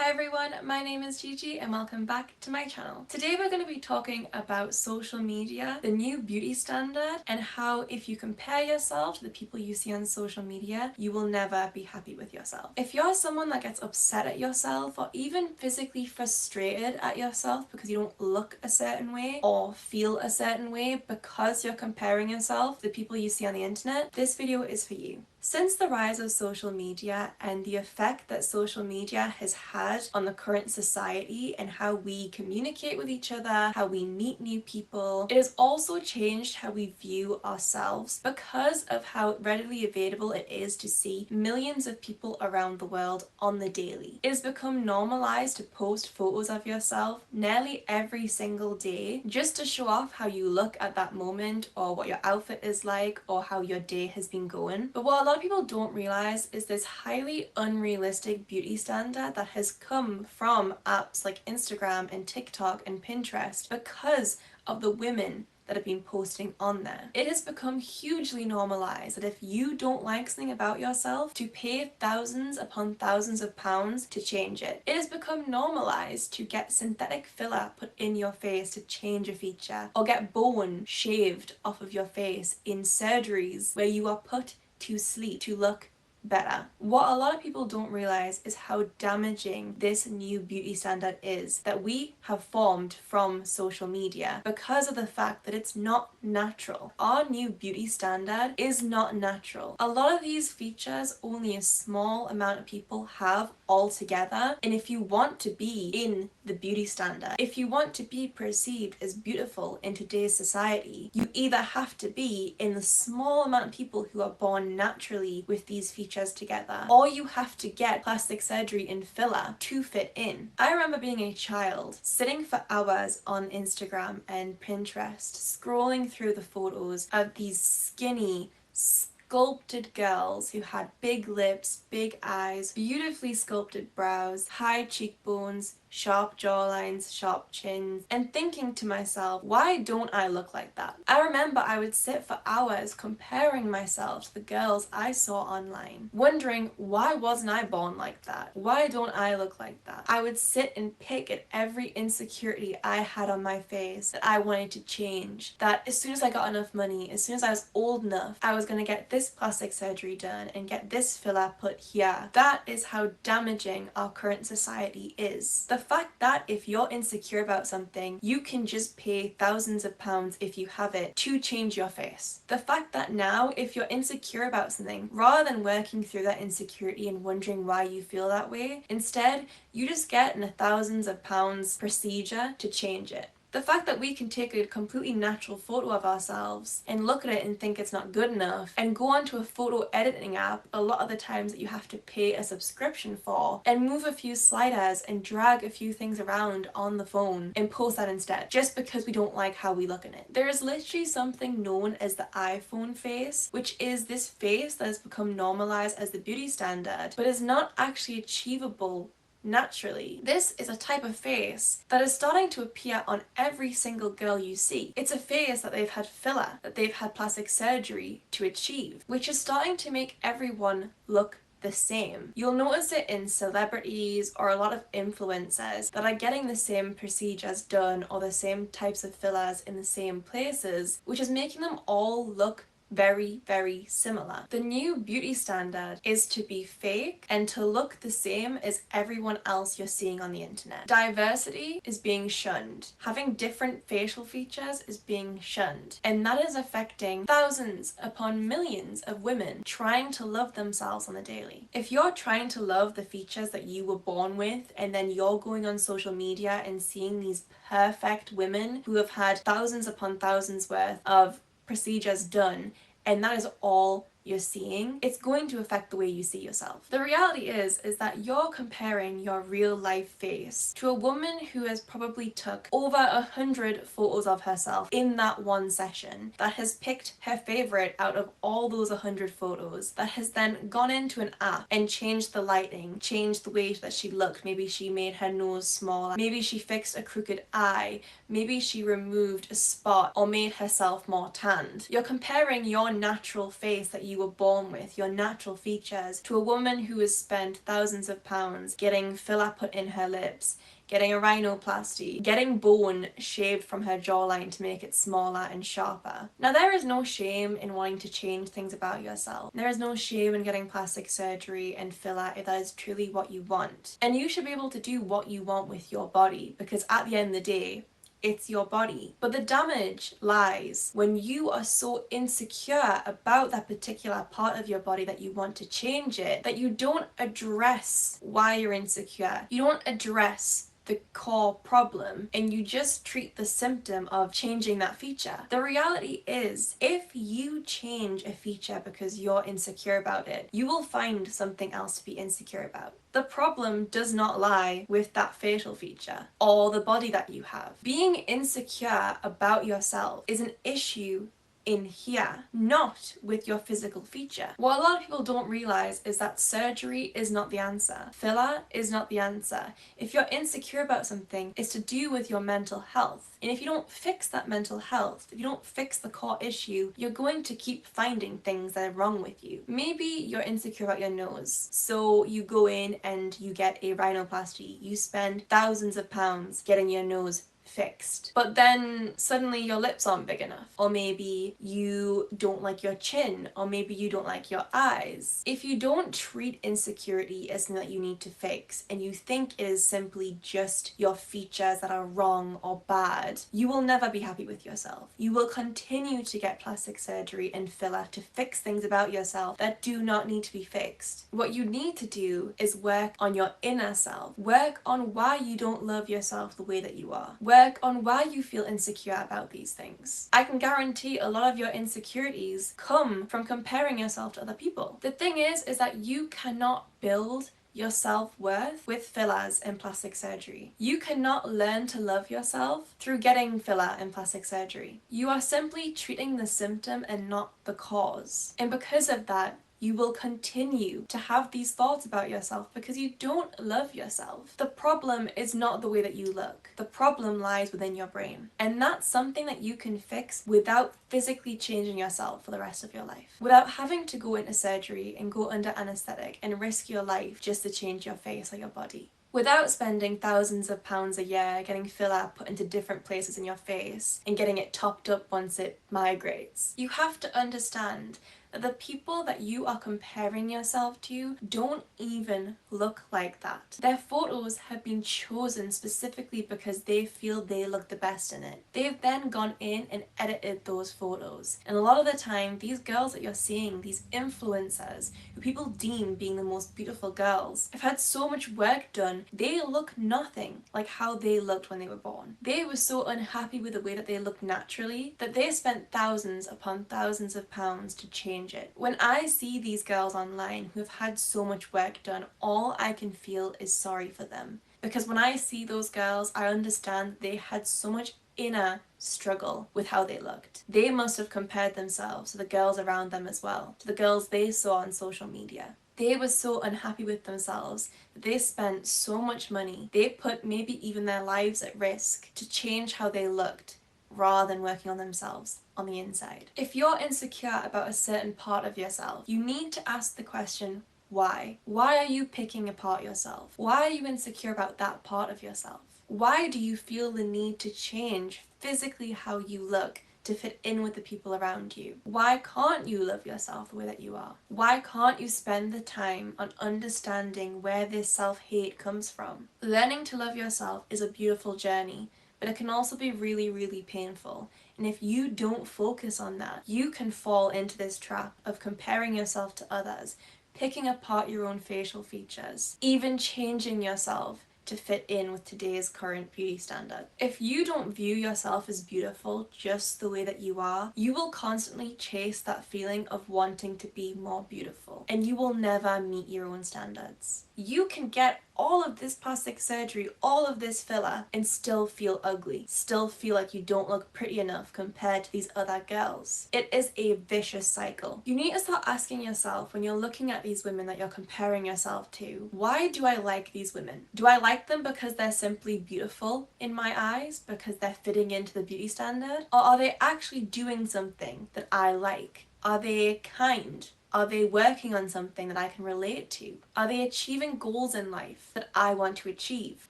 Hi everyone, my name is Gigi and welcome back to my channel. Today we're going to be talking about social media, the new beauty standard, and how if you compare yourself to the people you see on social media, you will never be happy with yourself. If you're someone that gets upset at yourself or even physically frustrated at yourself because you don't look a certain way or feel a certain way because you're comparing yourself to the people you see on the internet, this video is for you. Since the rise of social media and the effect that social media has had on the current society and how we communicate with each other, how we meet new people, it has also changed how we view ourselves because of how readily available it is to see millions of people around the world on the daily. It has become normalized to post photos of yourself nearly every single day just to show off how you look at that moment or what your outfit is like or how your day has been going. But what a lot of people don't realize is this highly unrealistic beauty standard that has come from apps like Instagram and TikTok and Pinterest because of the women that have been posting on there. It has become hugely normalized that if you don't like something about yourself, to pay thousands upon thousands of pounds to change it. It has become normalized to get synthetic filler put in your face to change a feature, or get bone shaved off of your face in surgeries where you are put to sleep to look better. What a lot of people don't realize is how damaging this new beauty standard is that we have formed from social media because of the fact that it's not natural. Our new beauty standard is not natural. A lot of these features only a small amount of people have altogether, and if you want to be in the beauty standard, if you want to be perceived as beautiful in today's society, you either have to be in the small amount of people who are born naturally with these features together, or you have to get plastic surgery and filler to fit in. I remember being a child, sitting for hours on Instagram and Pinterest, scrolling through the photos of these skinny, sculpted girls who had big lips, big eyes, beautifully sculpted brows, high cheekbones, sharp jawlines, sharp chins, and thinking to myself, why don't I look like that? I remember I would sit for hours comparing myself to the girls I saw online, wondering why wasn't I born like that? Why don't I look like that? I would sit and pick at every insecurity I had on my face that I wanted to change, that as soon as I got enough money, as soon as I was old enough, I was going to get this plastic surgery done and get this filler put here. That is how damaging our current society is. The fact that if you're insecure about something, you can just pay thousands of pounds if you have it to change your face. The fact that now if you're insecure about something, rather than working through that insecurity and wondering why you feel that way, instead you just get in a thousands of pounds procedure to change it. The fact that we can take a completely natural photo of ourselves and look at it and think it's not good enough and go onto a photo editing app a lot of the times that you have to pay a subscription for and move a few sliders and drag a few things around on the phone and post that instead just because we don't like how we look in it. There is literally something known as the iPhone face, which is this face that has become normalized as the beauty standard but is not actually achievable naturally. This is a type of face that is starting to appear on every single girl you see. It's a face that they've had filler, that they've had plastic surgery to achieve, which is starting to make everyone look the same. You'll notice it in celebrities or a lot of influencers that are getting the same procedures done or the same types of fillers in the same places, which is making them all look very, very similar. The new beauty standard is to be fake and to look the same as everyone else you're seeing on the internet. Diversity is being shunned. Having different facial features is being shunned. And that is affecting thousands upon millions of women trying to love themselves on the daily. If you're trying to love the features that you were born with and then you're going on social media and seeing these perfect women who have had thousands upon thousands worth of procedures done, and that is all you're seeing, it's going to affect the way you see yourself. The reality is that you're comparing your real life face to a woman who has probably took over 100 photos of herself in that one session, that has picked her favorite out of all those 100 photos, that has then gone into an app and changed the lighting, changed the way that she looked. Maybe she made her nose smaller, maybe she fixed a crooked eye, maybe she removed a spot or made herself more tanned. You're comparing your natural face that you you were born with, your natural features, to a woman who has spent thousands of pounds getting filler put in her lips, getting a rhinoplasty, getting bone shaved from her jawline to make it smaller and sharper. Now, there is no shame in wanting to change things about yourself. There is no shame in getting plastic surgery and filler if that is truly what you want. And you should be able to do what you want with your body, because at the end of the day, it's your body. But the damage lies when you are so insecure about that particular part of your body that you want to change it, that you don't address why you're insecure. You don't address the core problem, and you just treat the symptom of changing that feature. The reality is, if you change a feature because you're insecure about it, you will find something else to be insecure about. The problem does not lie with that facial feature or the body that you have. Being insecure about yourself is an issue in here, not with your physical feature. What a lot of people don't realize is that surgery is not the answer. Filler is not the answer. If you're insecure about something, it's to do with your mental health. And if you don't fix that mental health, if you don't fix the core issue, you're going to keep finding things that are wrong with you. Maybe you're insecure about your nose, so you go in and you get a rhinoplasty. You spend thousands of pounds getting your nose fixed, but then suddenly your lips aren't big enough, or maybe you don't like your chin, or maybe you don't like your eyes. If you don't treat insecurity as something that you need to fix, and you think it is simply just your features that are wrong or bad, you will never be happy with yourself. You will continue to get plastic surgery and filler to fix things about yourself that do not need to be fixed. What you need to do is work on your inner self. Work on why you don't love yourself the way that you are. Work on why you feel insecure about these things. I can guarantee a lot of your insecurities come from comparing yourself to other people. The thing is that you cannot build your self-worth with fillers and plastic surgery. You cannot learn to love yourself through getting filler and plastic surgery. You are simply treating the symptom and not the cause. And because of that, you will continue to have these thoughts about yourself because you don't love yourself. The problem is not the way that you look. The problem lies within your brain. And that's something that you can fix without physically changing yourself for the rest of your life. Without having to go into surgery and go under anesthetic and risk your life just to change your face or your body. Without spending thousands of pounds a year getting filler put into different places in your face and getting it topped up once it migrates. You have to understand that the people that you are comparing yourself to don't even look like that. Their photos have been chosen specifically because they feel they look the best in it. They've then gone in and edited those photos. And a lot of the time, these girls that you're seeing, these influencers, who people deem being the most beautiful girls, have had so much work done, they look nothing like how they looked when they were born. They were so unhappy with the way that they looked naturally that they spent thousands upon thousands of pounds to change it. When I see these girls online who have had so much work done, all I can feel is sorry for them. Because when I see those girls, I understand they had so much inner struggle with how they looked. They must have compared themselves to the girls around them as well, to the girls they saw on social media. They were so unhappy with themselves that they spent so much money. They put maybe even their lives at risk to change how they looked, rather than working on themselves on the inside. If you're insecure about a certain part of yourself, you need to ask the question, why? Why are you picking apart yourself? Why are you insecure about that part of yourself? Why do you feel the need to change physically how you look to fit in with the people around you? Why can't you love yourself the way that you are? Why can't you spend the time on understanding where this self-hate comes from? Learning to love yourself is a beautiful journey, but it can also be really, really painful. And if you don't focus on that, you can fall into this trap of comparing yourself to others, picking apart your own facial features, even changing yourself to fit in with today's current beauty standard. If you don't view yourself as beautiful just the way that you are, you will constantly chase that feeling of wanting to be more beautiful, and you will never meet your own standards. You can get all of this plastic surgery, all of this filler, and still feel ugly, still feel like you don't look pretty enough compared to these other girls. It is a vicious cycle. You need to start asking yourself, when you're looking at these women that you're comparing yourself to, why do I like these women? Do I like them because they're simply beautiful in my eyes, because they're fitting into the beauty standard? Or are they actually doing something that I like? Are they kind? Are they working on something that I can relate to? Are they achieving goals in life that I want to achieve?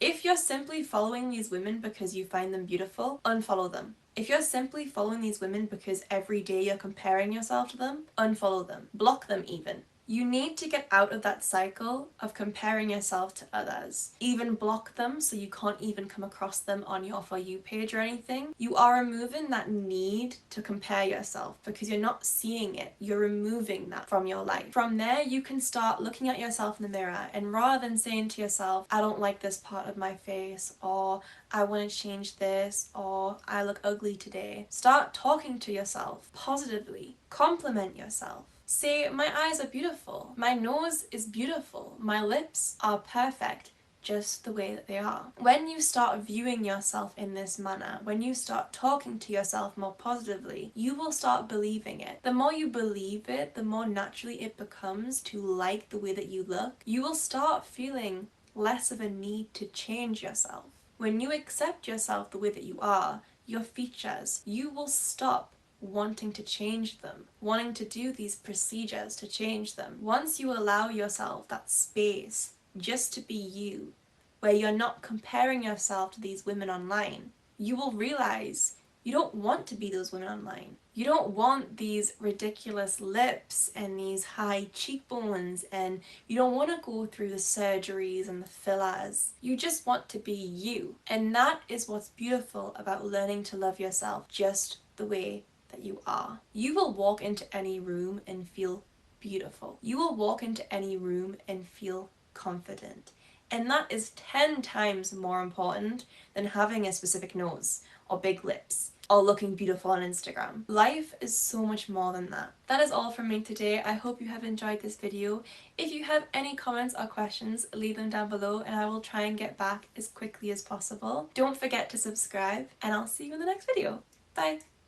If you're simply following these women because you find them beautiful, unfollow them. If you're simply following these women because every day you're comparing yourself to them, unfollow them. Block them even. You need to get out of that cycle of comparing yourself to others. Even block them so you can't even come across them on your For You page or anything. You are removing that need to compare yourself because you're not seeing it. You're removing that from your life. From there, you can start looking at yourself in the mirror, and rather than saying to yourself, I don't like this part of my face, or I want to change this, or I look ugly today, start talking to yourself positively. Compliment yourself. Say, my eyes are beautiful, my nose is beautiful, my lips are perfect, just the way that they are. When you start viewing yourself in this manner, when you start talking to yourself more positively, you will start believing it. The more you believe it, the more naturally it becomes to like the way that you look. You will start feeling less of a need to change yourself. When you accept yourself the way that you are, your features, you will stop wanting to change them, wanting to do these procedures to change them. Once you allow yourself that space just to be you, where you're not comparing yourself to these women online, you will realize you don't want to be those women online. You don't want these ridiculous lips and these high cheekbones, and you don't want to go through the surgeries and the fillers. You just want to be you. And that is what's beautiful about learning to love yourself just the way that you are. You will walk into any room and feel beautiful. You will walk into any room and feel confident. And that is 10 times more important than having a specific nose or big lips or looking beautiful on Instagram. Life is so much more than that. That is all from me today. I hope you have enjoyed this video. If you have any comments or questions, leave them down below and I will try and get back as quickly as possible. Don't forget to subscribe, and I'll see you in the next video. Bye!